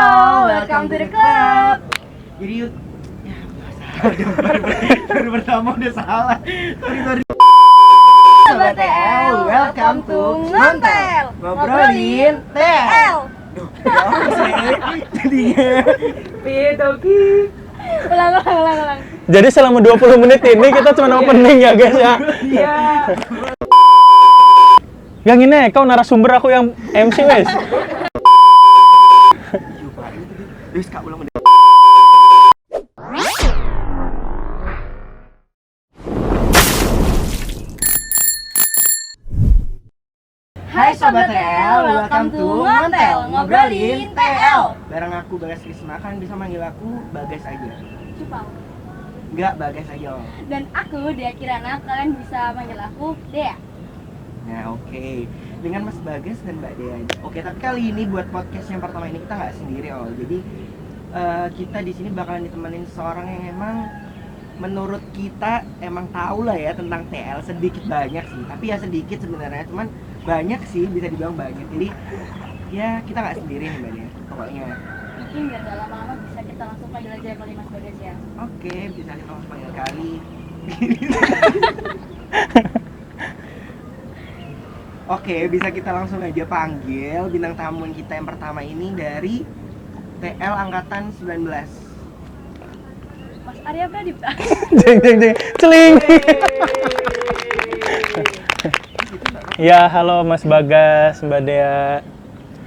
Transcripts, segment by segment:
all, welcome to the club. Jadi yuk, ya baru pertama udah salah. Sorry. Sobat TL, welcome to Ngontel, ngobrolin TL. Duh, apa sih? Jadinya Ulang. Jadi selama 20 menit ini kita cuma opening ya guys ya. Iya. Yang ini kau narasumber, aku yang MC wes. Wis Kak ulang. Hai Sobat TL, welcome to Ngontel, ngobrolin TL. Bareng aku Bagas Krisna, kan bisa manggil aku Bagas aja. Cupang. Enggak, Bagas aja. Dan aku Dea Kirana, kalian bisa manggil aku Dea. Nah oke, dengan Mas Bagas dan Mbak Dea. Oke, tapi kali ini buat podcast yang pertama ini kita nggak sendiri Jadi kita di sini bakalan ditemenin seorang yang emang menurut kita emang tahu lah ya tentang TL sedikit banyak sih. Tapi ya sedikit sebenarnya, cuman banyak sih, bisa dibilang banyak. Jadi ya kita nggak sendiri nih Mbak Dea. Pokoknya. Mungkin biar gak lama-lama bisa kita langsung panggil aja kali Mas Bagas ya. Oke, bisa kita langsung panggil kali. Oke, bisa kita langsung aja panggil bintang tamu kita yang pertama ini dari TL Angkatan 19. Mas Arya Pradipta. Jeng, celing. Ya, halo Mas Bagas, Mbak Dea.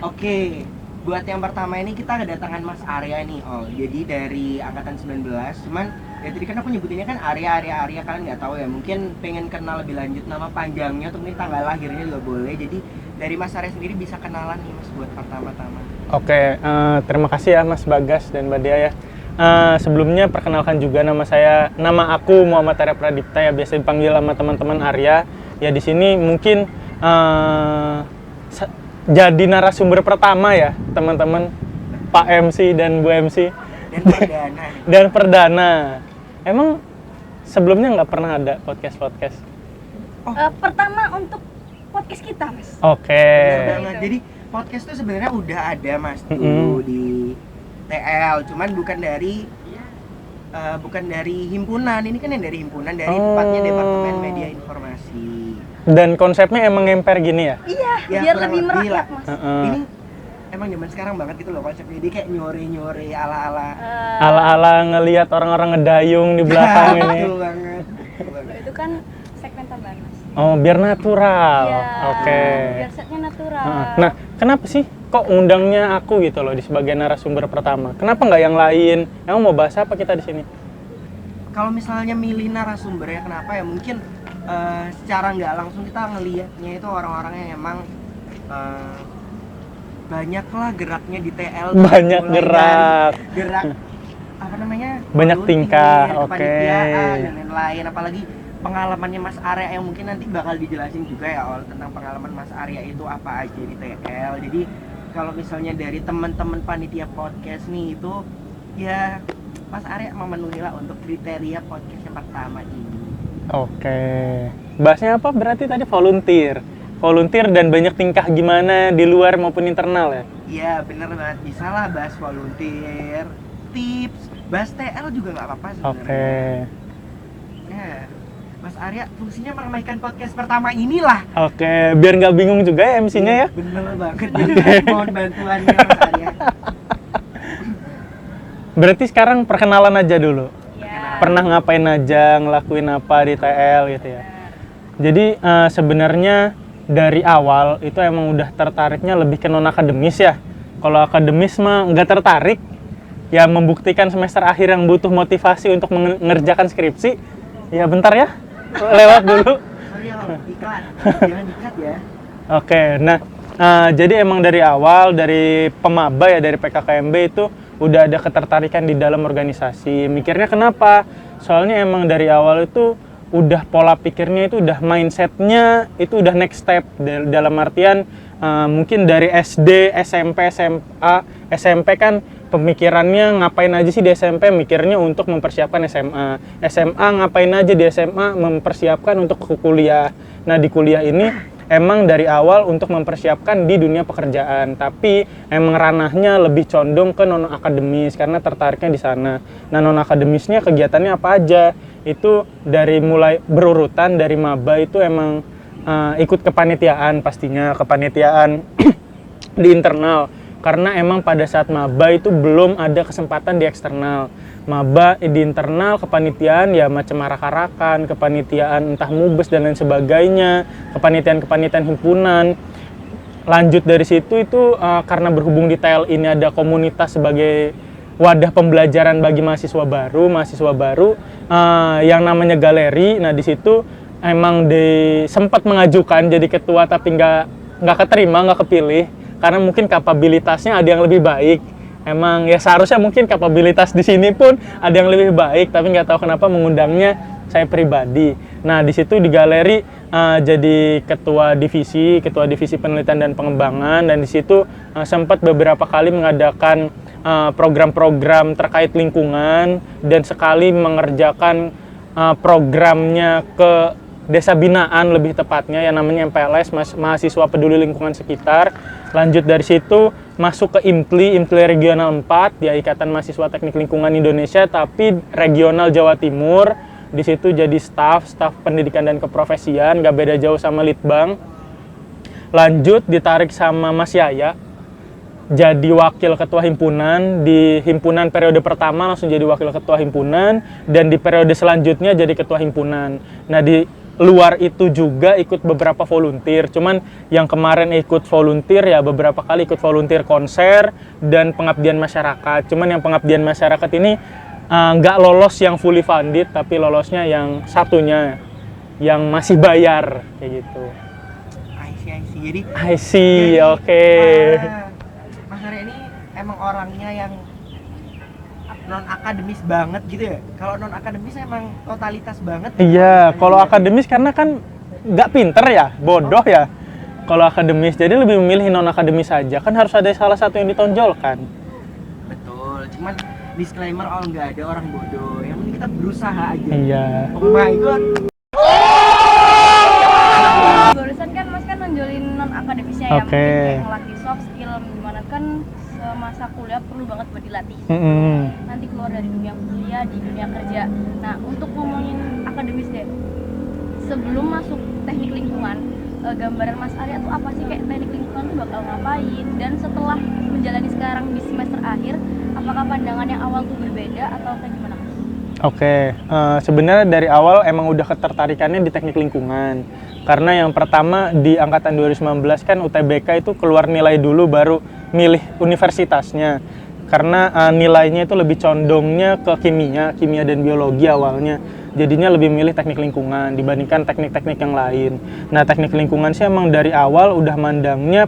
Oke, buat yang pertama ini kita kedatangan Mas Arya nih. Jadi dari Angkatan 19. Cuman ya tadi kan aku nyebutinnya kan Arya, kalian nggak tahu ya, mungkin pengen kenal lebih lanjut nama panjangnya atau mungkin tanggal lahirnya juga boleh. Jadi dari Mas Arya sendiri bisa kenalan nih Mas buat pertama-tama. Oke, terima kasih ya Mas Bagas dan Mbak Dea ya. Sebelumnya perkenalkan juga nama aku Muhammad Arya Pradipta ya, biasa dipanggil sama teman-teman Arya. Ya di sini mungkin jadi narasumber pertama ya teman-teman, Pak MC dan Bu MC. Dan perdana. Emang sebelumnya nggak pernah ada podcast? Pertama untuk podcast kita, Mas. Oke. Jadi podcast tuh sebenarnya udah ada Mas dulu di TL, cuman bukan dari himpunan. Ini kan yang dari himpunan, dari tepatnya Departemen Media Informasi. Dan konsepnya emang ngemper gini ya? Iya, Ya, biar kurang lebih lebih merakyat, lah. Mas. Ini emang zaman sekarang banget gitu loh konsepnya. Jadi kayak nyore ala-ala. Ala-ala ngelihat orang-orang ngedayung di belakang ini. Betul banget. Itu kan segmen tambahan, Mas. Oh, biar natural. Iya, Oke. biar setnya natural. Nah, kenapa sih kok undangnya aku gitu loh di sebagai narasumber pertama? Kenapa nggak yang lain? Emang mau bahas apa kita di sini? Kalau misalnya milih narasumbernya kenapa ya, mungkin secara nggak langsung kita ngelihatnya itu orang-orang yang emang banyaklah geraknya di TL. Banyak mulai gerak. dari gerak apa namanya? Banyak volunteer, tingkah, oke. kepanitiaan, dan lain-lain. Apalagi pengalamannya Mas Arya yang mungkin nanti bakal dijelasin juga ya tentang pengalaman Mas Arya itu apa aja di TL. Jadi kalau misalnya dari teman-teman panitia podcast nih itu ya Mas Arya memenuhi lah untuk kriteria podcast yang pertama ini. Oke. Bahasnya apa berarti tadi? Volunteer dan banyak tingkah gimana di luar maupun internal ya? Iya bener banget, bisa lah bahas volunteer, tips, bahas TL juga nggak apa-apa sebenarnya. Oke. Ya, Mas Arya fungsinya meramaikan podcast pertama inilah. Oke, biar nggak bingung juga ya MC-nya ya? Bener banget, jadi mohon bantuannya Mas Arya. Berarti sekarang perkenalan aja dulu. Iya. Pernah ngapain aja, ngelakuin apa di TL gitu ya. Jadi sebenarnya dari awal itu emang udah tertariknya lebih ke non akademis ya. Kalau akademis mah nggak tertarik. Ya membuktikan semester akhir yang butuh motivasi untuk mengerjakan skripsi. Ya bentar ya, lewat dulu. Sorry ya, iklan, jangan dikat ya. Oke, nah jadi emang dari awal, dari pemaba ya, dari PKKMB itu udah ada ketertarikan di dalam organisasi. Mikirnya kenapa? Soalnya emang dari awal itu udah pola pikirnya itu udah mindsetnya itu udah next step dalam artian mungkin dari SD, SMP, SMA, SMP kan pemikirannya ngapain aja sih di SMP, mikirnya untuk mempersiapkan SMA. SMA ngapain aja di SMA, mempersiapkan untuk ke kuliah. Nah di kuliah ini emang dari awal untuk mempersiapkan di dunia pekerjaan, tapi emang ranahnya lebih condong ke non akademis karena tertariknya di sana. Nah, non akademisnya kegiatannya apa aja? Itu dari mulai berurutan dari maba itu emang ikut kepanitiaan, pastinya kepanitiaan di internal, karena emang pada saat maba itu belum ada kesempatan di eksternal. Maba di internal kepanitiaan ya macam arak-arakan, kepanitiaan entah mubes dan lain sebagainya, kepanitiaan himpunan. Lanjut dari situ itu karena berhubung di TL ini ada komunitas sebagai wadah pembelajaran bagi mahasiswa baru yang namanya galeri. Nah, di situ emang sempat mengajukan jadi ketua tapi nggak keterima, nggak kepilih karena mungkin kapabilitasnya ada yang lebih baik. Emang ya seharusnya mungkin kapabilitas di sini pun ada yang lebih baik, tapi nggak tahu kenapa mengundangnya saya pribadi. Nah, di situ di galeri jadi ketua divisi penelitian dan pengembangan, dan di situ sempat beberapa kali mengadakan program-program terkait lingkungan dan sekali mengerjakan programnya ke desa binaan lebih tepatnya yang namanya MPLS, mahasiswa peduli lingkungan sekitar. Lanjut dari situ masuk ke IMPLI regional 4 ya, Ikatan Mahasiswa Teknik Lingkungan Indonesia tapi regional Jawa Timur. Di situ jadi staf pendidikan dan keprofesian, gak beda jauh sama Litbang. Lanjut ditarik sama Mas Yaya jadi wakil ketua himpunan. Di himpunan periode pertama langsung jadi wakil ketua himpunan, dan di periode selanjutnya jadi ketua himpunan. Nah, di luar itu juga ikut beberapa volunteer, cuman yang kemarin ikut volunteer ya beberapa kali ikut volunteer konser dan pengabdian masyarakat. Cuman yang pengabdian masyarakat ini nggak lolos yang fully funded, tapi lolosnya yang satunya yang masih bayar kayak gitu. I see. Jadi I see, oke. Mas Arya ini emang orangnya yang non akademis banget gitu ya. Kalau non akademis emang totalitas banget. Iya, kalau akademis karena kan nggak pinter ya, bodoh ya. Kalau akademis, jadi lebih memilih non akademis saja. Kan harus ada salah satu yang ditonjolkan. Betul. Cuman disclaimer, nggak ada orang bodoh. Yang penting kita berusaha aja. Iya. Oh my god. Barusan kan Mas kan nonjolin non akademisnya ya, Oke. mungkin kayak ngelatih soft skill gimana kan semasa kuliah perlu banget buat dilatih. Nanti keluar dari dunia kuliah di dunia kerja. Nah, untuk ngomongin akademis deh, sebelum masuk teknik lingkungan, gambaran Mas Arya tuh apa sih, kayak teknik lingkungan tuh bakal ngapain, dan setelah menjalani sekarang di semester akhir, apakah pandangan yang awal tuh berbeda atau kayak gimana Mas? Oke, sebenarnya dari awal emang udah ketertarikannya di teknik lingkungan. Karena yang pertama di angkatan 2019 kan UTBK itu keluar nilai dulu baru milih universitasnya. Karena nilainya itu lebih condongnya ke kimia dan biologi awalnya. Jadinya lebih milih teknik lingkungan dibandingkan teknik-teknik yang lain. Nah, teknik lingkungan sih emang dari awal udah mandangnya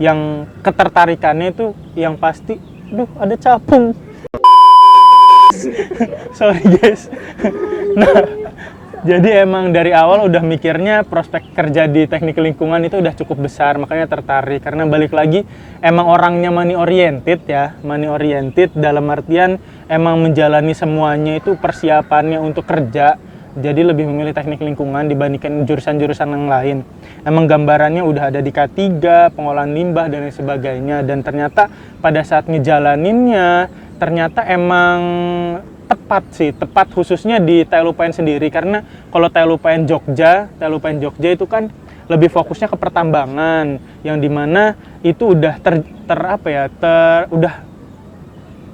yang ketertarikannya itu yang pasti, ada capung. Sorry guys. Nah, jadi emang dari awal udah mikirnya prospek kerja di teknik lingkungan itu udah cukup besar, makanya tertarik. Karena balik lagi emang orangnya money oriented dalam artian emang menjalani semuanya itu persiapannya untuk kerja. Jadi lebih memilih teknik lingkungan dibandingkan jurusan-jurusan yang lain. Emang gambarannya udah ada di K3, pengolahan limbah dan lain sebagainya. Dan ternyata pada saat ngejalaninnya ternyata emang tepat khususnya di TLUPN sendiri, karena kalau TLUPN Jogja itu kan lebih fokusnya ke pertambangan, yang dimana itu udah udah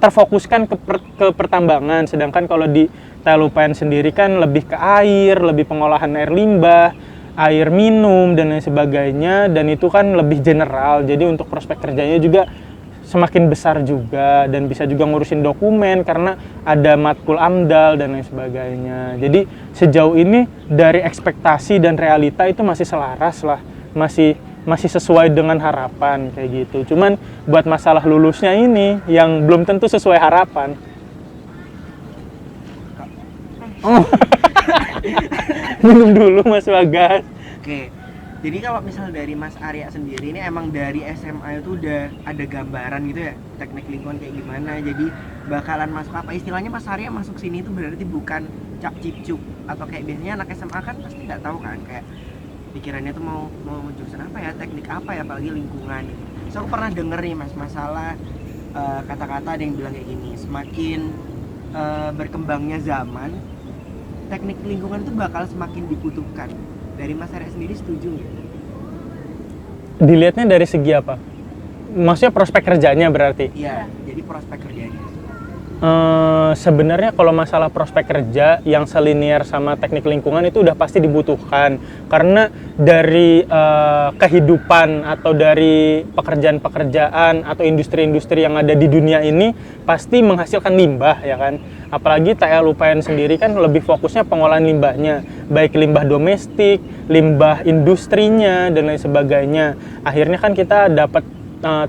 terfokuskan ke pertambangan, sedangkan kalau di TLUPN sendiri kan lebih ke air, lebih pengolahan air limbah, air minum dan lain sebagainya, dan itu kan lebih general, jadi untuk prospek kerjanya juga semakin besar juga, dan bisa juga ngurusin dokumen karena ada matkul AMDAL dan lain sebagainya. Jadi sejauh ini dari ekspektasi dan realita itu masih selaras lah, masih sesuai dengan harapan kayak gitu. Cuman buat masalah lulusnya ini yang belum tentu sesuai harapan. Minum dulu Mas Bagas. Oke. Jadi kalau misal dari Mas Arya sendiri ini emang dari SMA itu udah ada gambaran gitu ya teknik lingkungan kayak gimana. Jadi bakalan masuk apa, istilahnya Mas Arya masuk sini itu berarti bukan cap cip cup, atau kayak biasanya anak SMA kan pasti nggak tahu kan, kayak pikirannya tuh mau jurusan apa ya, teknik apa ya, apalagi lingkungan gitu. So aku pernah denger nih mas masalah kata-kata ada yang bilang kayak gini, semakin berkembangnya zaman, teknik lingkungan itu bakal semakin dibutuhkan. Dari Mas Arya sendiri setuju nggak? Dilihatnya dari segi apa? Maksudnya prospek kerjanya berarti? Iya, jadi prospek kerjanya. Sebenarnya kalau masalah prospek kerja yang selinier sama teknik lingkungan itu udah pasti dibutuhkan, karena dari kehidupan atau dari pekerjaan-pekerjaan atau industri-industri yang ada di dunia ini pasti menghasilkan limbah ya kan. Apalagi TL UPN sendiri kan lebih fokusnya pengolahan limbahnya, baik limbah domestik, limbah industrinya dan lain sebagainya. Akhirnya kan kita dapat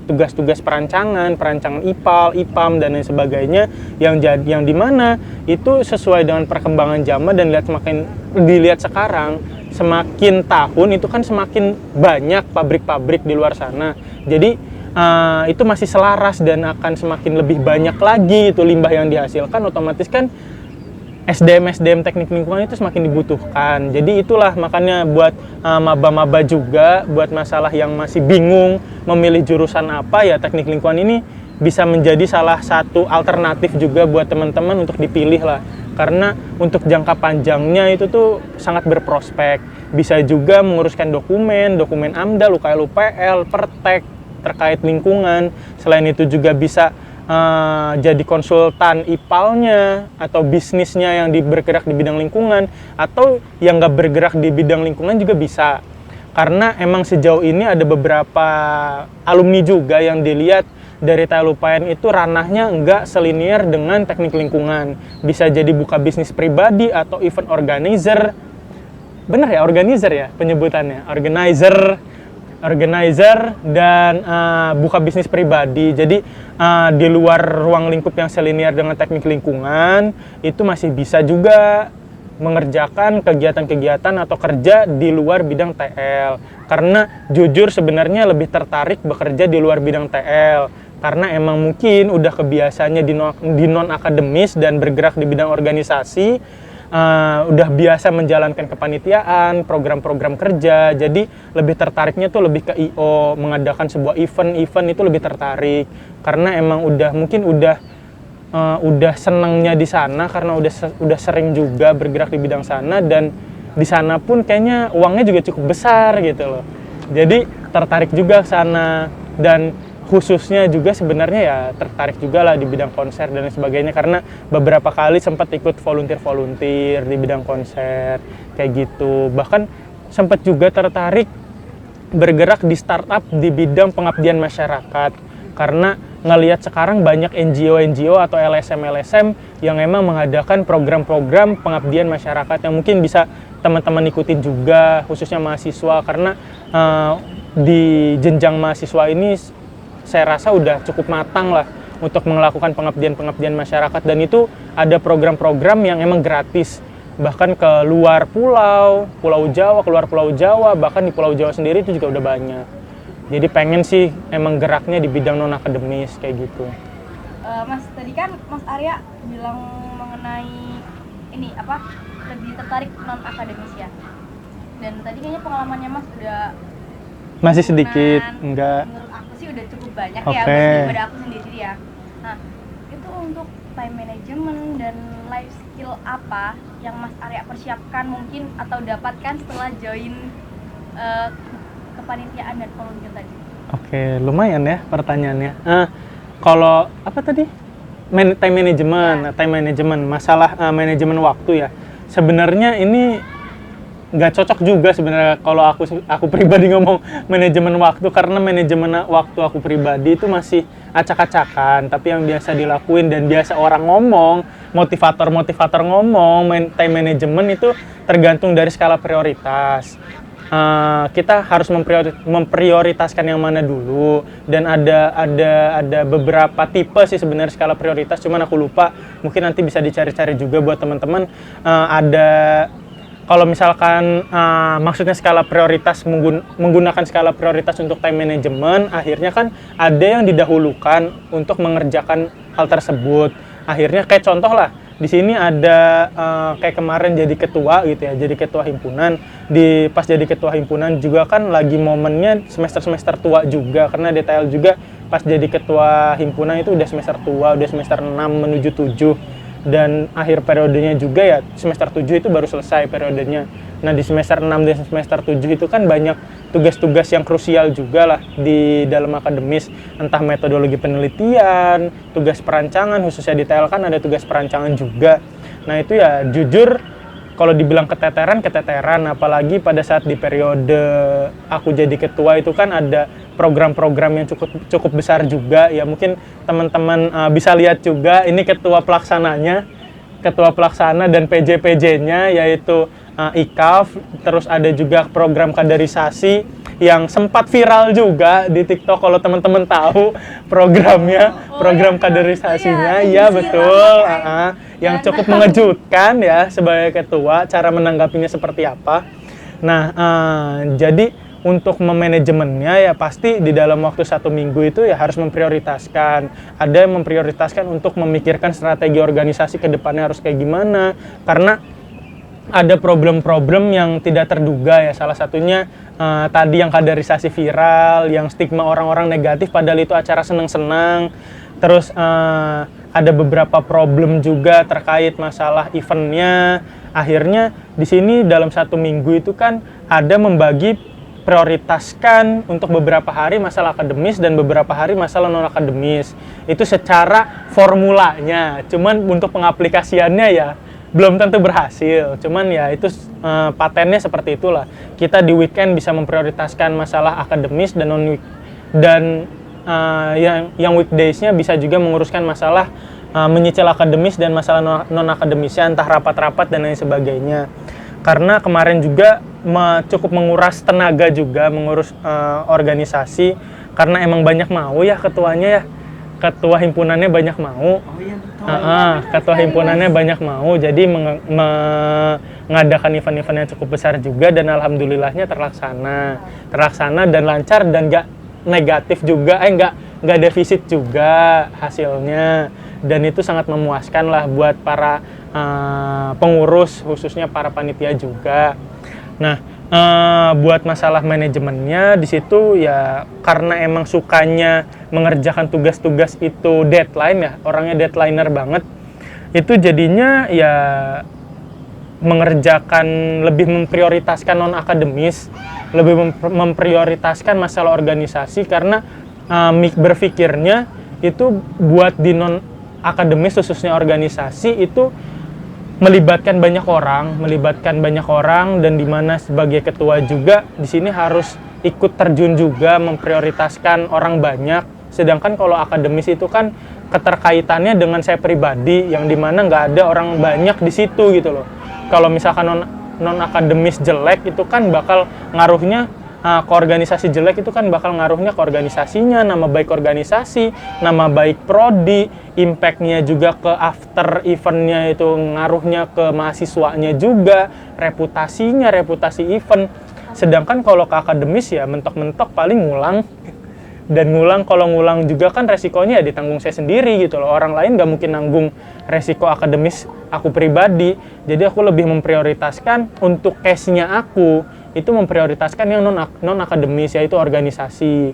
tugas-tugas perancangan IPAL, IPAM dan lain sebagainya yang dimana itu sesuai dengan perkembangan zaman dan dilihat sekarang semakin tahun itu kan semakin banyak pabrik-pabrik di luar sana. Jadi itu masih selaras dan akan semakin lebih banyak lagi itu limbah yang dihasilkan, otomatis kan SDM teknik lingkungan itu semakin dibutuhkan. Jadi itulah makanya buat maba-maba juga, buat masalah yang masih bingung memilih jurusan apa, ya teknik lingkungan ini bisa menjadi salah satu alternatif juga buat teman-teman untuk dipilih lah. Karena untuk jangka panjangnya itu tuh sangat berprospek. Bisa juga menguruskan dokumen AMDAL, UKL, UPL, Pertek terkait lingkungan. Selain itu juga bisa jadi konsultan IPAL-nya atau bisnisnya yang bergerak di bidang lingkungan, atau yang nggak bergerak di bidang lingkungan juga bisa. Karena emang sejauh ini ada beberapa alumni juga yang dilihat dari TL UPN itu ranahnya nggak selinier dengan teknik lingkungan. Bisa jadi buka bisnis pribadi atau event organizer. Bener ya, organizer ya penyebutannya, organizer dan buka bisnis pribadi. Jadi di luar ruang lingkup yang selinier dengan teknik lingkungan itu masih bisa juga mengerjakan kegiatan-kegiatan atau kerja di luar bidang TL. Karena jujur sebenarnya lebih tertarik bekerja di luar bidang TL karena emang mungkin udah kebiasaannya di non akademis dan bergerak di bidang organisasi. Udah biasa menjalankan kepanitiaan, program-program kerja, jadi lebih tertariknya tuh lebih ke IO, mengadakan sebuah event itu lebih tertarik karena emang udah senangnya di sana karena udah sering juga bergerak di bidang sana, dan di sana pun kayaknya uangnya juga cukup besar gitu loh. Jadi tertarik juga ke sana, dan khususnya juga sebenarnya ya tertarik juga lah di bidang konser dan sebagainya karena beberapa kali sempat ikut volunteer di bidang konser kayak gitu. Bahkan sempat juga tertarik bergerak di startup di bidang pengabdian masyarakat karena ngelihat sekarang banyak NGO atau LSM yang emang mengadakan program-program pengabdian masyarakat yang mungkin bisa teman-teman ikutin juga, khususnya mahasiswa, karena di jenjang mahasiswa ini saya rasa udah cukup matang lah untuk melakukan pengabdian masyarakat, dan itu ada program-program yang emang gratis bahkan ke luar keluar pulau Jawa, bahkan di Pulau Jawa sendiri itu juga udah banyak. Jadi pengen sih emang geraknya di bidang non akademis kayak gitu. Mas, tadi kan Mas Arya bilang mengenai ini apa, lebih tertarik non akademis ya, dan tadi kayaknya pengalamannya Mas udah masih sedikit, enggak. Menurut aku sih udah cukup banyak Okay. ya daripada aku sendiri ya. Nah, itu untuk time management dan life skill apa yang Mas Arya persiapkan mungkin atau dapatkan setelah join kepanitiaan dan volunteer tadi? Oke, lumayan ya pertanyaannya. Kalau apa tadi? Time management, masalah manajemen waktu ya. Sebenarnya ini nggak cocok juga sebenarnya kalau aku pribadi ngomong manajemen waktu, karena manajemen waktu aku pribadi itu masih acak-acakan. Tapi yang biasa dilakuin dan biasa orang ngomong, motivator ngomong, time management itu tergantung dari skala prioritas. Kita harus memprioritaskan yang mana dulu, dan ada beberapa tipe sih sebenarnya skala prioritas, cuman aku lupa, mungkin nanti bisa dicari-cari juga buat teman-teman. Kalau misalkan maksudnya skala prioritas, menggunakan skala prioritas untuk time management, akhirnya kan ada yang didahulukan untuk mengerjakan hal tersebut. Akhirnya kayak contoh lah, di sini ada kayak kemarin jadi ketua gitu ya, jadi ketua himpunan. Pas jadi ketua himpunan juga kan lagi momennya semester tua juga, karena detail juga pas jadi ketua himpunan itu udah semester tua, udah semester 6 menuju 7, dan akhir periodenya juga ya semester 7 itu baru selesai periodenya. Nah di semester 6 dan semester 7 itu kan banyak tugas-tugas yang krusial juga lah di dalam akademis, entah metodologi penelitian, tugas perancangan, khususnya di TL kan ada tugas perancangan juga. Nah itu ya jujur kalau dibilang keteteran, apalagi pada saat di periode aku jadi ketua itu kan ada program-program yang cukup besar juga ya. Mungkin teman-teman bisa lihat juga ini ketua pelaksana dan PJ-PJ-nya yaitu IKAF, terus ada juga program kaderisasi yang sempat viral juga di TikTok kalau teman-teman tahu program kaderisasinya. Iya betul, yang cukup mengejutkan ya sebagai ketua, cara menanggapinya seperti apa. Nah, jadi untuk memanajemennya ya pasti di dalam waktu 1 minggu itu ya harus memprioritaskan. Ada yang memprioritaskan untuk memikirkan strategi organisasi ke depannya harus kayak gimana, karena ada problem-problem yang tidak terduga ya. Salah satunya tadi yang kaderisasi viral, yang stigma orang-orang negatif padahal itu acara senang-senang. Terus ada beberapa problem juga terkait masalah eventnya. Akhirnya di sini dalam 1 minggu itu kan ada membagi prioritaskan untuk beberapa hari masalah akademis dan beberapa hari masalah non akademis. Itu secara formulanya. Cuman untuk pengaplikasiannya ya belum tentu berhasil, cuman ya itu patennya seperti itulah. Kita di weekend bisa memprioritaskan masalah akademis dan yang weekdays-nya bisa juga menguruskan masalah menyicil akademis dan masalah non akademisnya, entah rapat-rapat dan lain sebagainya. Karena kemarin juga cukup menguras tenaga juga mengurus organisasi, karena emang banyak mau ya ketuanya ya. Ketua himpunannya banyak mau. Ketua himpunannya banyak mau, jadi mengadakan event-event yang cukup besar juga, dan alhamdulillahnya terlaksana dan lancar dan nggak negatif juga, nggak defisit juga hasilnya, dan itu sangat memuaskan lah buat para pengurus, khususnya para panitia juga. Nah, buat masalah manajemennya di situ ya karena emang sukanya mengerjakan tugas-tugas itu deadline ya, orangnya deadlineer banget. Itu jadinya ya mengerjakan, lebih memprioritaskan non akademis, lebih memprioritaskan masalah organisasi, karena berpikirnya itu buat di non akademis khususnya organisasi itu melibatkan banyak orang, dan dimana sebagai ketua juga di sini harus ikut terjun juga memprioritaskan orang banyak. Sedangkan kalau akademis itu kan keterkaitannya dengan saya pribadi, yang dimana nggak ada orang banyak di situ gitu loh. Kalau misalkan non akademis jelek itu kan bakal ngaruhnya ke organisasi jelek, itu kan bakal ngaruhnya ke organisasinya, nama baik organisasi, nama baik prodi, impact-nya juga ke after event-nya, itu ngaruhnya ke mahasiswanya juga, reputasi event. Sedangkan kalau ke akademis ya mentok-mentok paling ngulang, dan kalau ngulang juga kan resikonya ya ditanggung saya sendiri gitu loh. Orang lain nggak mungkin nanggung resiko akademis aku pribadi. Jadi aku lebih memprioritaskan untuk case-nya aku itu memprioritaskan yang non akademis, yaitu organisasi.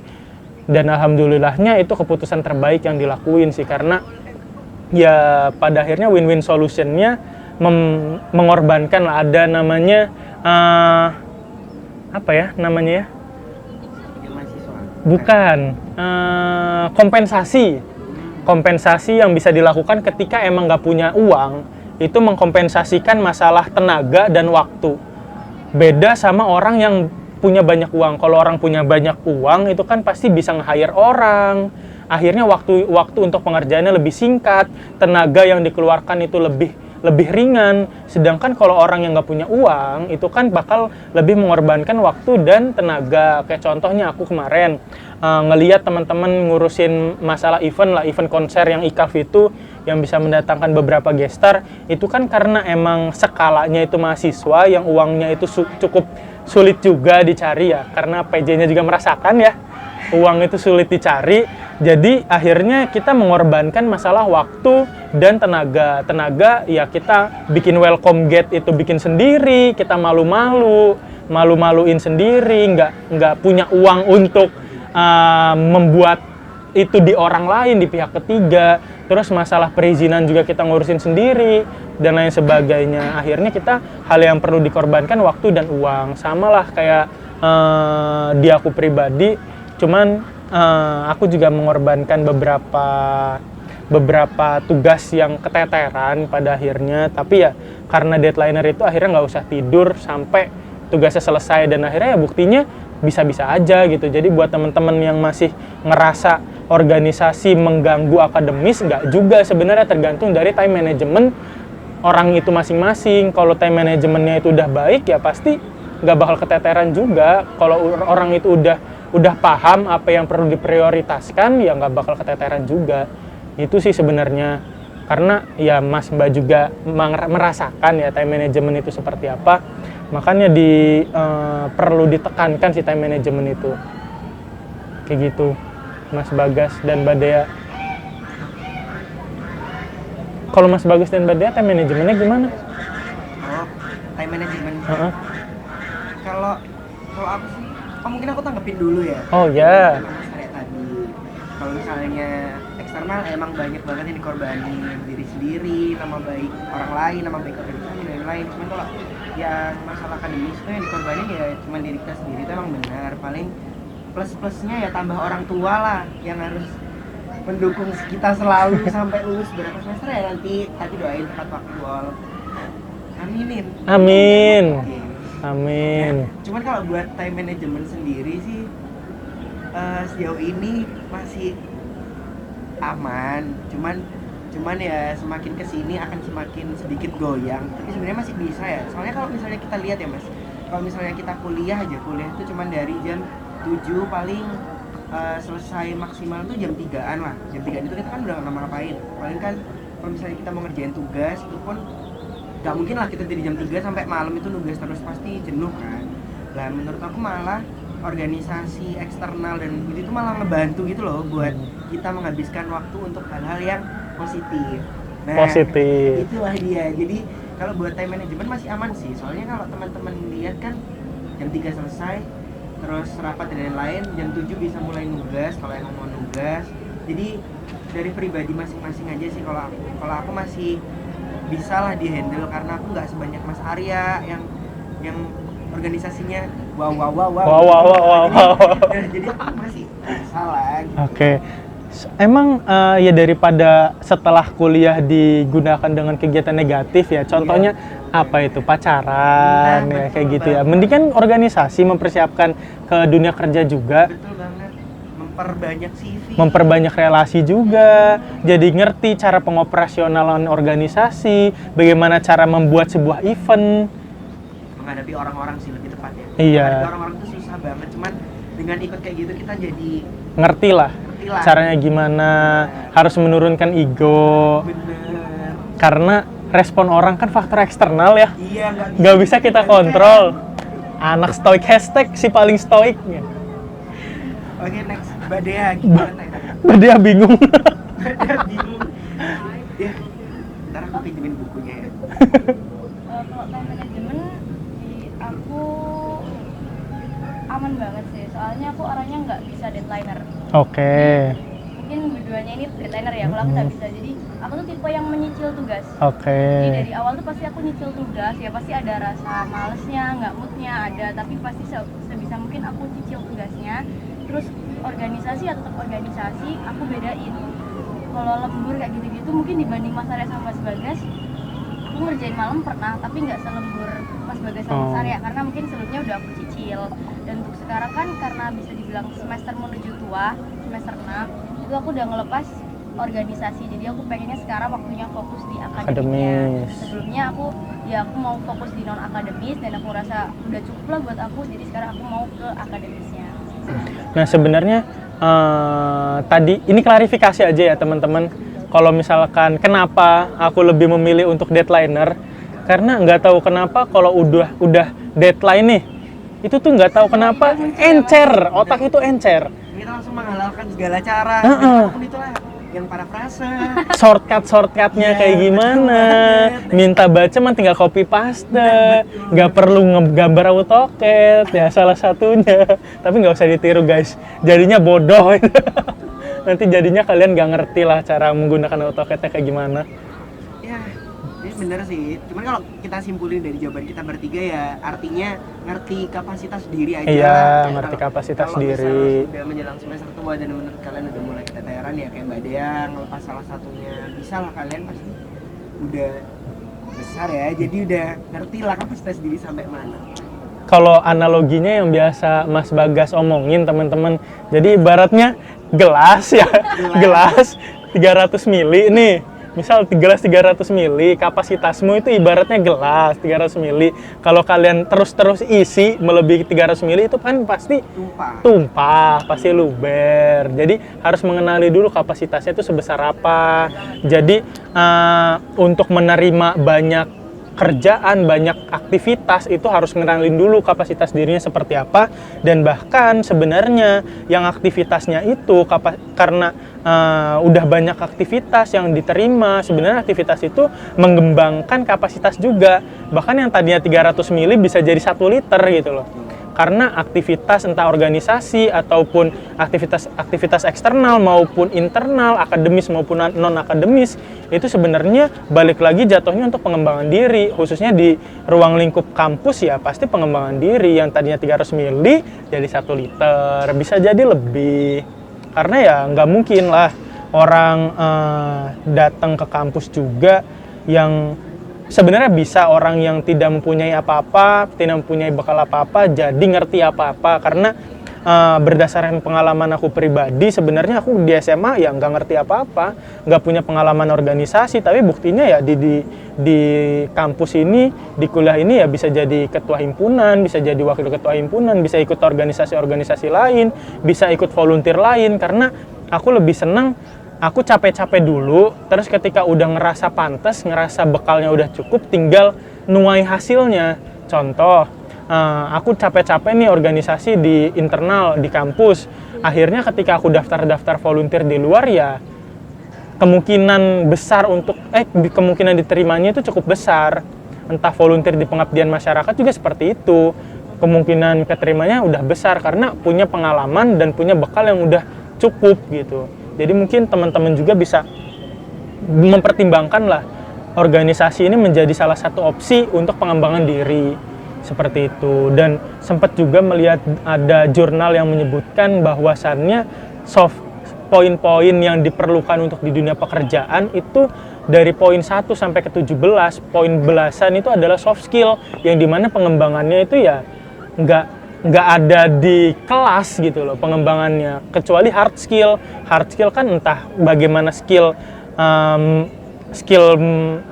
Dan alhamdulillahnya itu keputusan terbaik yang dilakuin sih, karena ya pada akhirnya win-win solution-nya mengorbankan lah, ada namanya apa ya namanya ya? Bukan, kompensasi yang bisa dilakukan ketika emang nggak punya uang, itu mengkompensasikan masalah tenaga dan waktu. Beda sama orang yang punya banyak uang. Kalau orang punya banyak uang itu kan pasti bisa nge-hire orang. Akhirnya waktu untuk pengerjaannya lebih singkat, tenaga yang dikeluarkan itu lebih ringan. Sedangkan kalau orang yang nggak punya uang itu kan bakal lebih mengorbankan waktu dan tenaga. Kayak contohnya aku kemarin ngelihat teman-teman ngurusin masalah event konser yang IKAF itu, yang bisa mendatangkan beberapa gestar, itu kan karena emang skalanya itu mahasiswa yang uangnya itu cukup sulit juga dicari ya, karena PJ-nya juga merasakan ya. uang itu sulit dicari, jadi akhirnya kita mengorbankan masalah waktu dan tenaga ya kita bikin welcome gate itu bikin sendiri, kita malu-maluin sendiri, nggak punya uang untuk membuat itu di orang lain, di pihak ketiga. Terus masalah perizinan juga kita ngurusin sendiri dan lain sebagainya. Akhirnya kita hal yang perlu dikorbankan waktu dan uang. Sama lah kayak di aku pribadi, cuman aku juga mengorbankan beberapa tugas yang keteteran pada akhirnya. Tapi ya karena deadliner itu akhirnya nggak usah tidur sampai tugasnya selesai, dan akhirnya ya buktinya bisa-bisa aja gitu. Jadi buat teman-teman yang masih ngerasa organisasi mengganggu akademis, nggak juga sebenarnya, tergantung dari time management orang itu masing-masing. Kalau time manajemennya itu udah baik ya pasti nggak bakal keteteran juga. Kalau orang itu udah paham apa yang perlu diprioritaskan ya nggak bakal keteteran juga. Itu sih sebenarnya, karena ya Mas Mbak juga merasakan ya time management itu seperti apa. Makanya perlu ditekankan si time management itu kayak gitu, Mas Bagas dan Mbak Dea. Kalau Mas Bagas dan Mbak Dea time manajemennya gimana? Oh, time management. Kalau aku sih, mungkin aku tanggepin dulu ya. Oh ya. Mas Arya tadi, kalau misalnya eksternal emang banyak banget yang dikorbanin, diri sendiri, nama baik orang lain, nama baik organisasi dan lain-lain. Cuman kalau yang masalah akademis itu yang dikorbanin ya cuma diri kita sendiri, itu emang benar. Paling plus-plusnya ya tambah orang tua lah yang harus mendukung kita selalu sampai lulus berapa semester ya nanti. Tapi doain tepat waktu all. Aminin. Amin. Oke. Amin. Ya, cuman kalau buat time management sendiri sih sejauh ini masih aman. Cuman ya semakin kesini akan semakin sedikit goyang. Tapi sebenarnya masih bisa ya. Soalnya kalau misalnya kita lihat ya Mas, kalau misalnya kita kuliah itu cuman dari jam 7 paling selesai maksimal tuh jam 3-an lah. Jam 3 itu kita kan udah ngapa-ngapain. Paling kan kalau misalnya kita mau ngerjain tugas itu pun gak mungkin lah kita dari jam 3 sampai malam itu nugas terus, pasti jenuh kan. Nah menurut aku malah organisasi eksternal dan itu malah ngebantu gitu loh buat kita menghabiskan waktu untuk hal-hal yang positif. Nah, Positif. itulah dia. Jadi kalau buat time management masih aman sih. Soalnya kalau teman-teman lihat kan jam 3 selesai, terus rapat dan lain-lain, jam 7 bisa mulai nugas kalau yang mau nugas. Jadi dari pribadi masing-masing aja sih kalau aku masih bisa lah di-handle karena aku nggak sebanyak Mas Arya yang organisasinya wow. Jadi aku masih salah gitu. Oke. Emang ya daripada setelah kuliah digunakan dengan kegiatan negatif ya, contohnya apa itu pacaran ya kayak gitu ya. Mending kan organisasi mempersiapkan ke dunia kerja juga. Betul banget. Memperbanyak CV. Memperbanyak relasi juga. Jadi ngerti cara pengoperasionalan organisasi, bagaimana cara membuat sebuah event. Menghadapi orang-orang sih lebih tepatnya. Iya. Menghadapi orang-orang itu susah banget, cuman dengan ikut kayak gitu kita jadi Ngerti lah caranya gimana, harus menurunkan ego. Bener. Karena respon orang kan faktor eksternal ya. Iya, Nggak bisa kita kontrol. Anak stoik hashtag si paling stoik. Oke, next. Mbak Dea gimana Mbak Dea bingung. bingung. Ya, ntar aku pinjemin bukunya ya. Kalau time management di aku aman banget sih, soalnya aku orangnya nggak bisa deadliner. Oke. Mungkin keduanya ini deadliner ya, kalau aku nggak bisa. Jadi aku tuh tipe yang menyicil tugas. Oke. Jadi dari awal tuh pasti aku nyicil tugas, ya pasti ada rasa malesnya, nggak moodnya ada, tapi pasti sebisa mungkin aku cicil tugasnya. Terus organisasi ya tetap organisasi, aku bedain. Kalau lembur kayak gitu-gitu mungkin dibanding Mas Arya sama Mas Bagas, aku ngerjain malam pernah, tapi nggak selembur Mas Bagas sama Mas Arya karena mungkin sebelumnya udah aku cicil. Dan untuk sekarang kan karena bisa dibilang semester menuju tua, semester 6, itu aku udah ngelepas organisasi. Jadi aku pengennya sekarang waktunya fokus di akademiknya. Akademis. Sebelumnya aku mau fokus di non akademis dan aku rasa udah cukup lah buat aku. Jadi sekarang aku mau ke akademisnya. Nah sebenarnya tadi ini klarifikasi aja ya teman-teman. Kalau misalkan kenapa aku lebih memilih untuk deadliner, karena nggak tahu kenapa kalau udah deadline nih, itu tuh nggak tahu kenapa encer, otak itu encer. Kita langsung menghalalkan segala cara. Apapun itulah yang parafrase. Shortcutnya kayak gimana? Minta baca mah tinggal copy paste, nggak perlu ngegambar AutoCAD ya salah satunya. Tapi nggak usah ditiru guys, jadinya bodoh. Nanti jadinya kalian nggak ngerti lah cara menggunakan AutoCAD-nya kayak gimana. Ya, ini bener sih. Cuman kalau kita simpulin dari jawaban kita bertiga ya, artinya ngerti kapasitas diri aja. Iya, Kayak ngerti kalau- kapasitas kalau diri. misalnya sudah menjelang semester tua dan menurut kalian udah mulai keteteran ya kayak Mbak Dea ngelepas salah satunya, bisa lah kalian pasti udah besar ya. Jadi udah ngerti lah kapasitas diri sampai mana. Kalau analoginya yang biasa Mas Bagas omongin teman-teman, jadi ibaratnya gelas ya, gelas 300 mili nih. Misal gelas 300 mili, kapasitasmu itu ibaratnya gelas 300 mili. Kalau kalian terus-terus isi melebihi 300 mili itu kan pasti tumpah, pasti luber. Jadi harus mengenali dulu kapasitasnya itu sebesar apa. Jadi untuk menerima banyak kerjaan, banyak aktivitas itu harus ngenalin dulu kapasitas dirinya seperti apa. Dan bahkan sebenarnya yang aktivitasnya itu karena udah banyak aktivitas yang diterima, sebenarnya aktivitas itu mengembangkan kapasitas juga. Bahkan yang tadinya 300 mili bisa jadi 1 liter gitu loh. Karena aktivitas entah organisasi ataupun aktivitas eksternal maupun internal, akademis maupun non-akademis, itu sebenarnya balik lagi jatuhnya untuk pengembangan diri, khususnya di ruang lingkup kampus ya pasti pengembangan diri. Yang tadinya 300 mili jadi 1 liter, bisa jadi lebih. Karena ya nggak mungkin lah orang datang ke kampus juga yang sebenarnya bisa orang yang tidak mempunyai apa-apa, tidak mempunyai bekal apa-apa, jadi ngerti apa-apa. Karena berdasarkan pengalaman aku pribadi, sebenarnya aku di SMA ya nggak ngerti apa-apa, nggak punya pengalaman organisasi, tapi buktinya ya di kampus ini, di kuliah ini ya bisa jadi ketua himpunan, bisa jadi wakil ketua himpunan, bisa ikut organisasi-organisasi lain, bisa ikut volunteer lain. Karena aku lebih senang aku capek-capek dulu, terus ketika udah ngerasa pantas, ngerasa bekalnya udah cukup, tinggal nuai hasilnya. Contoh, aku capek-capek nih organisasi di internal, di kampus. Akhirnya ketika aku daftar-daftar volunteer di luar ya, kemungkinan besar kemungkinan diterimanya itu cukup besar. Entah volunteer di pengabdian masyarakat juga seperti itu. Kemungkinan keterimanya udah besar karena punya pengalaman dan punya bekal yang udah cukup gitu. Jadi mungkin teman-teman juga bisa mempertimbangkan lah organisasi ini menjadi salah satu opsi untuk pengembangan diri seperti itu. Dan sempat juga melihat ada jurnal yang menyebutkan bahwasannya poin-poin yang diperlukan untuk di dunia pekerjaan itu dari poin 1 sampai ke 17, poin belasan itu adalah soft skill yang dimana pengembangannya itu ya nggak ada di kelas gitu loh pengembangannya, kecuali hard skill kan entah bagaimana skill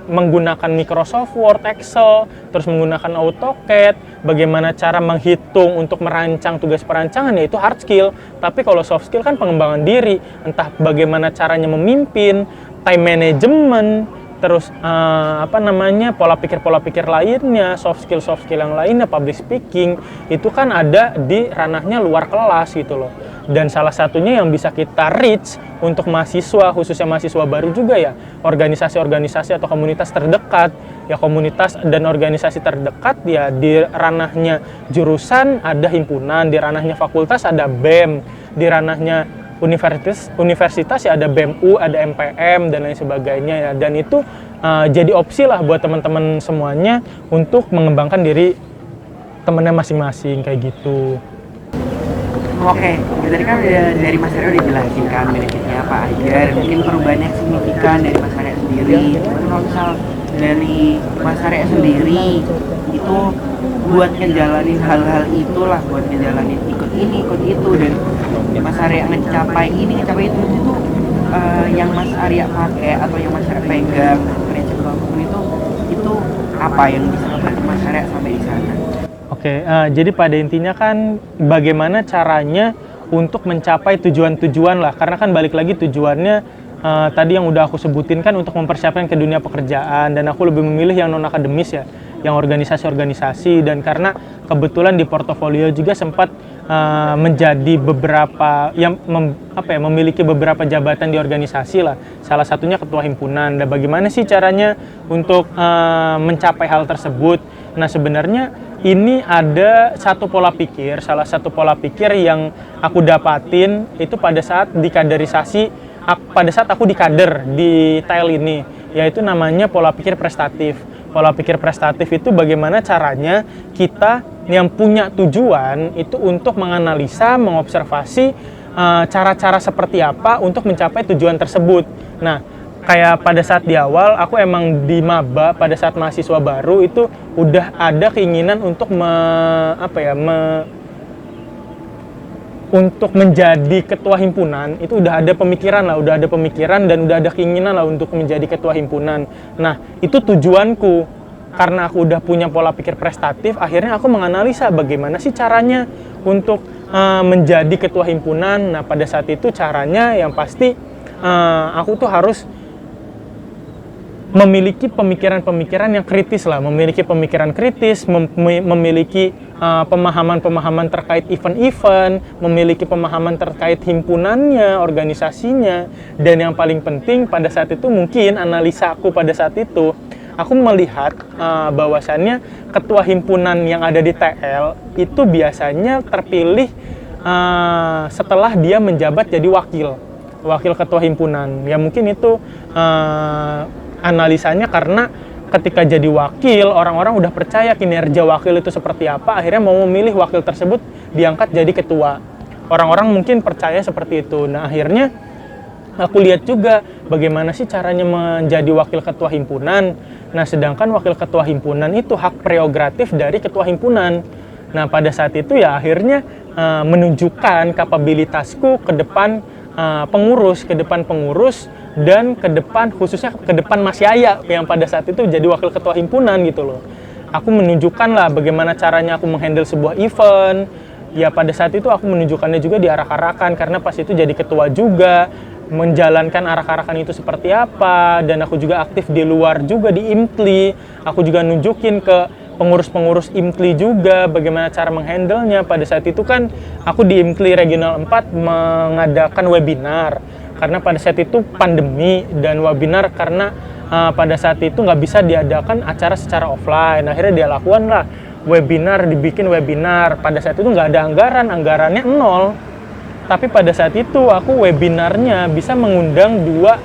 menggunakan Microsoft Word, Excel, terus menggunakan AutoCAD, bagaimana cara menghitung untuk merancang tugas perancangan, ya itu hard skill. Tapi kalau soft skill kan pengembangan diri, entah bagaimana caranya memimpin, time management, terus pola pikir lainnya, soft skill yang lainnya, public speaking, itu kan ada di ranahnya luar kelas gitu loh. Dan salah satunya yang bisa kita reach untuk mahasiswa, khususnya mahasiswa baru juga ya, organisasi-organisasi atau komunitas terdekat. Ya komunitas dan organisasi terdekat ya di ranahnya jurusan ada himpunan, di ranahnya fakultas ada BEM, di ranahnya universitas ya ada BEMU, ada MPM dan lain sebagainya ya. Dan itu jadi opsi lah buat teman-teman semuanya untuk mengembangkan diri temennya masing-masing kayak gitu. Oke, tadi kan dari Mas Arya udah jelasin kan benefitnya apa aja dan mungkin perubahannya yang signifikan dari Mas Arya sendiri. Cuman kalau misal dari Mas Arya sendiri itu buat ngejalanin hal-hal itulah, buat ngejalanin ikut ini, ikut itu, dan Mas Arya ngecapai ini, ngecapai itu yang Mas Arya pakai atau yang Mas Arya pegang prinsip apapun itu apa yang bisa membantu Mas Arya sampai di sana? Oke, jadi pada intinya kan bagaimana caranya untuk mencapai tujuan-tujuan lah, karena kan balik lagi tujuannya tadi yang udah aku sebutin kan untuk mempersiapkan ke dunia pekerjaan, dan aku lebih memilih yang non akademis ya, yang organisasi-organisasi. Dan karena kebetulan di portofolio juga sempat menjadi beberapa yang memiliki beberapa jabatan di organisasi lah. Salah satunya ketua himpunan. Dan bagaimana sih caranya untuk mencapai hal tersebut? Nah, sebenarnya ini ada salah satu pola pikir yang aku dapatin itu pada saat dikaderisasi, pada saat aku dikader di TEL ini, yaitu namanya pola pikir prestatif. Pola pikir prestatif itu bagaimana caranya kita yang punya tujuan itu untuk menganalisa, mengobservasi cara-cara seperti apa untuk mencapai tujuan tersebut. Nah, kayak pada saat di awal aku emang di maba, pada saat mahasiswa baru itu udah ada keinginan untuk untuk menjadi ketua himpunan. Itu udah ada pemikiran dan udah ada keinginan lah untuk menjadi ketua himpunan. Nah, itu tujuanku. Karena aku udah punya pola pikir prestatif, akhirnya aku menganalisa bagaimana sih caranya untuk menjadi ketua himpunan. Nah, pada saat itu caranya yang pasti aku tuh harus memiliki pemikiran-pemikiran yang kritis lah, memiliki pemikiran kritis, memiliki pemahaman-pemahaman terkait event-event, memiliki pemahaman terkait himpunannya, organisasinya, dan yang paling penting pada saat itu mungkin analisa aku pada saat itu, aku melihat bahwasannya ketua himpunan yang ada di TL itu biasanya terpilih setelah dia menjabat jadi wakil ketua himpunan. Ya mungkin itu analisanya karena ketika jadi wakil, orang-orang udah percaya kinerja wakil itu seperti apa, akhirnya mau memilih wakil tersebut diangkat jadi ketua. Orang-orang mungkin percaya seperti itu. Nah, akhirnya aku lihat juga bagaimana sih caranya menjadi wakil ketua himpunan. Nah, sedangkan wakil ketua himpunan itu hak prerogatif dari ketua himpunan. Nah, pada saat itu ya akhirnya menunjukkan kapabilitasku ke depan pengurus dan ke depan, khususnya ke depan Mas Yaya yang pada saat itu jadi wakil ketua himpunan gitu loh. Aku menunjukkan lah bagaimana caranya aku menghandle sebuah event. Ya pada saat itu aku menunjukkannya juga di arak-arakan, karena pas itu jadi ketua juga, menjalankan arak-arakan itu seperti apa, dan aku juga aktif di luar juga di IMTLI. Aku juga nunjukin ke pengurus-pengurus IMTLI juga bagaimana cara menghandlenya. Pada saat itu kan aku di IMTLI Regional 4 mengadakan webinar karena pada saat itu pandemi, dan webinar karena pada saat itu nggak bisa diadakan acara secara offline. Akhirnya dia lakukan lah webinar, dibikin webinar. Pada saat itu nggak ada anggarannya nol. Tapi pada saat itu aku webinarnya bisa mengundang dua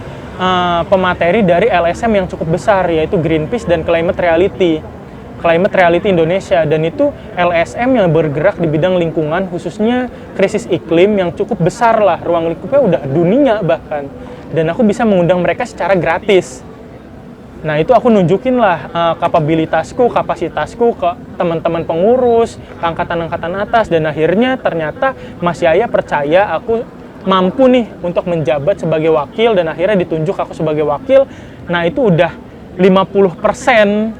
pemateri dari LSM yang cukup besar, yaitu Greenpeace dan Climate Reality Indonesia. Dan itu LSM yang bergerak di bidang lingkungan, khususnya krisis iklim yang cukup besar lah, ruang lingkupnya udah dunia bahkan. Dan aku bisa mengundang mereka secara gratis. Nah, itu aku nunjukin lah kapasitasku ke teman-teman pengurus, ke angkatan-angkatan atas, dan akhirnya ternyata Mas Yaya percaya aku mampu nih untuk menjabat sebagai wakil, dan akhirnya ditunjuk aku sebagai wakil. Nah, itu udah 50%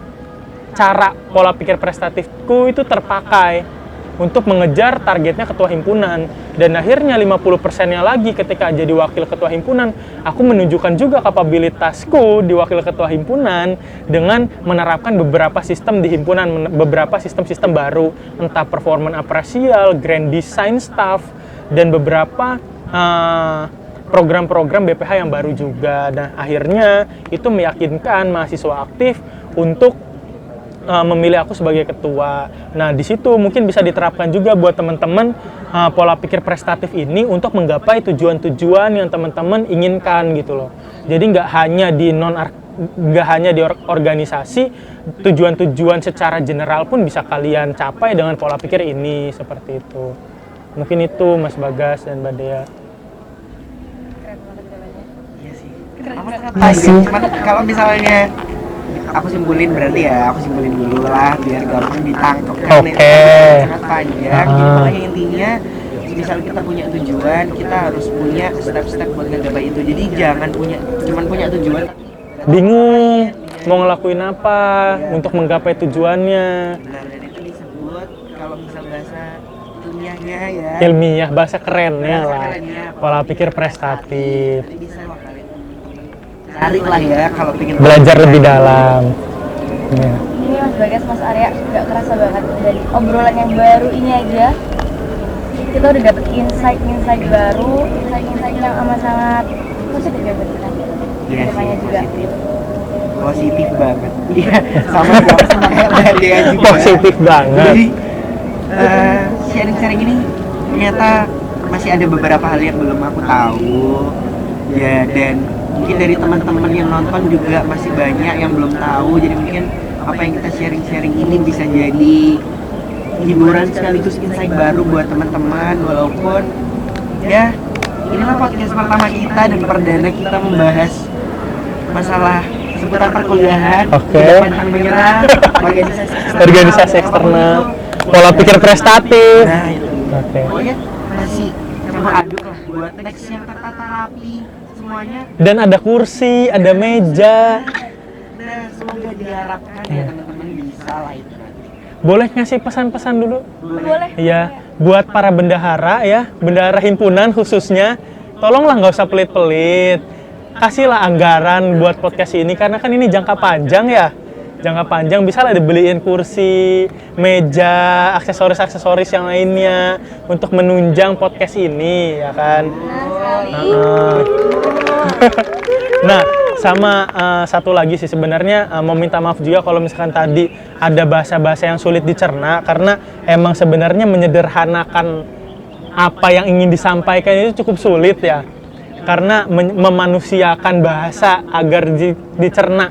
cara pola pikir prestatifku itu terpakai untuk mengejar targetnya ketua himpunan. Dan akhirnya 50%-nya lagi ketika jadi wakil ketua himpunan, aku menunjukkan juga kapabilitasku di wakil ketua himpunan dengan menerapkan beberapa sistem di himpunan, beberapa sistem-sistem baru, entah performance apresial, grand design staff, dan beberapa program-program BPH yang baru juga. Nah, akhirnya itu meyakinkan mahasiswa aktif untuk memilih aku sebagai ketua. Nah, di situ mungkin bisa diterapkan juga buat teman-teman pola pikir prestatif ini untuk menggapai tujuan-tujuan yang teman-teman inginkan gitu loh. Jadi nggak hanya di organisasi, tujuan-tujuan secara general pun bisa kalian capai dengan pola pikir ini, seperti itu. Mungkin itu Mas Bagas dan Mbak Dea. Keren banget jawabannya. Iya sih. Keren. Cuman kalau misalnya aku simpulin dulu lah biar gampang ditangkap. Oke. Sangat panjang. Jadi pokoknya intinya misal kita punya tujuan, kita harus punya step-step buat ngegapai itu. Jadi jangan cuman punya tujuan Bingung mau ngelakuin apa untuk menggapai tujuannya. benar, dan itu disebut kalau misal bahasa ilmiahnya ya. Ilmiah, bahasa kerennya Bahasa lah. kerennya, Pola pikir prestatif. Jadi bisa cari lah ya kalau pengen Belajar lebih dalam. Ya. Ini Mas Bagas, Mas Arya, nggak kerasa banget dari obrolan yang baru ini aja kita udah dapet insight baru, insight yang amat sangat positif ya buat kita. Iya sih, Kedepannya juga. positif banget. Iya, sama kayak Mbak Dea juga. Positif banget. Jadi sharing-sharing ini ternyata masih ada beberapa hal yang belum aku tahu. Ya, dan mungkin dari teman-teman yang nonton juga masih banyak yang belum tahu. Jadi mungkin apa yang kita sharing-sharing ini bisa jadi hiburan sekaligus insight baru buat teman-teman, walaupun ya inilah podcast pertama kita dan perdana kita membahas masalah seputar perkuliahan, Oke. tidak pantang menyerah, Organisasi eksternal, pola pikir prestatif. Nah itu. Oke. Pokoknya masih campur aduk lah buat next yang tertata rapi semuanya. Dan ada kursi, ada meja. Nah semoga diharapkan ya teman-teman bisa lah itu nanti. Boleh ngasih pesan-pesan dulu? Boleh. Ya, buat para bendahara ya, bendahara himpunan khususnya, tolonglah nggak usah pelit-pelit. Kasihlah anggaran buat podcast ini karena kan ini jangka panjang ya. Jangka panjang bisa lah dibeliin kursi, meja, aksesoris-aksesoris yang lainnya untuk menunjang podcast ini ya kan. Nah, sama satu lagi sih sebenarnya mau minta maaf juga kalau misalkan tadi ada bahasa-bahasa yang sulit dicerna karena emang sebenarnya menyederhanakan apa yang ingin disampaikan itu cukup sulit ya. Karena memanusiakan bahasa agar dicerna.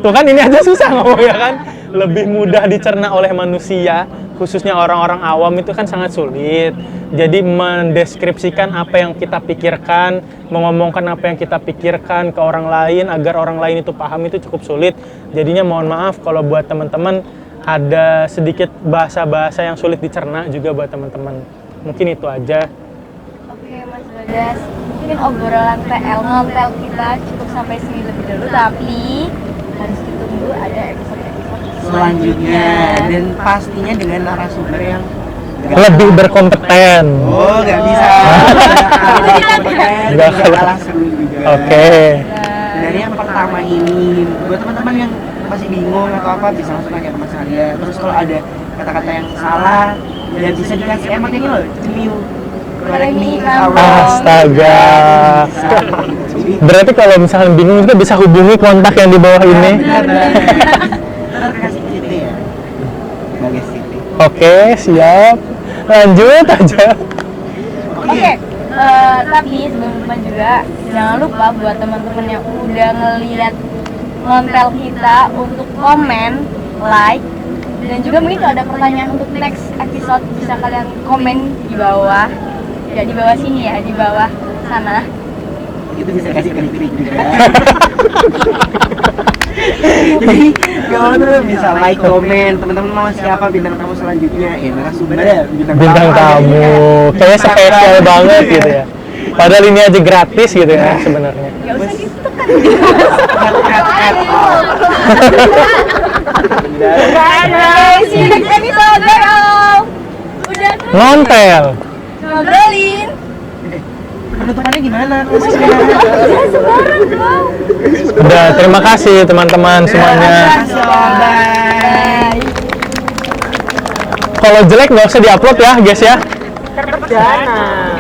Tuh kan ini aja susah ngomong ya kan. Lebih mudah dicerna oleh manusia, khususnya orang-orang awam itu kan sangat sulit. Jadi mendeskripsikan apa yang kita pikirkan, mengomongkan apa yang kita pikirkan ke orang lain agar orang lain itu paham itu cukup sulit. Jadinya mohon maaf kalau buat teman-teman ada sedikit bahasa-bahasa yang sulit dicerna juga buat teman-teman. Mungkin itu aja. Oke Mas Bagas, mungkin obrolan PL ngontel kita cukup sampai sini lebih dulu, tapi harus ditunggu ada episode-episode Selanjutnya dan pastinya dengan narasumber yang Lebih berkompeten. Oh, nggak bisa. Nggak kalah seru juga. Oke. Dari yang pertama ini, buat teman-teman yang masih bingung atau apa bisa langsung tanya ke Mas Arya. Terus kalau ada kata-kata yang salah, ya bisa dikasih emot ini loh, cemil. Correct me if I'm wrong. Astaga. Berarti kalau misalnya bingung juga bisa hubungi kontak yang di bawah ini. Benar. Ntar kasih CT ya. Bagas CT. Oke, siap. Lanjut aja. Oke, tapi teman-teman juga jangan lupa buat teman-teman yang udah ngeliat ngontel kita untuk komen, like, dan juga mungkin kalau ada pertanyaan untuk next episode bisa kalian komen di bawah. Ya di bawah sini ya, di bawah sana. Itu bisa kasih klik-klik juga. Jadi kalau tuh bisa like, komen, teman-teman mau siapa bintang tamu selanjutnya, narasumber ya Bintang tamu. Kayaknya spesial banget gitu ya. Padahal ini aja gratis gitu ya sebenarnya. Gak usah gitu kan. See you next episode, girl. Udah tuh. Ngontel. Ngobrolin. Penutupannya gimana? Ya sembarang dong. Udah, terima kasih teman-teman semuanya. Bye. Kalau jelek nggak usah diupload ya guys ya. Tetap jangan.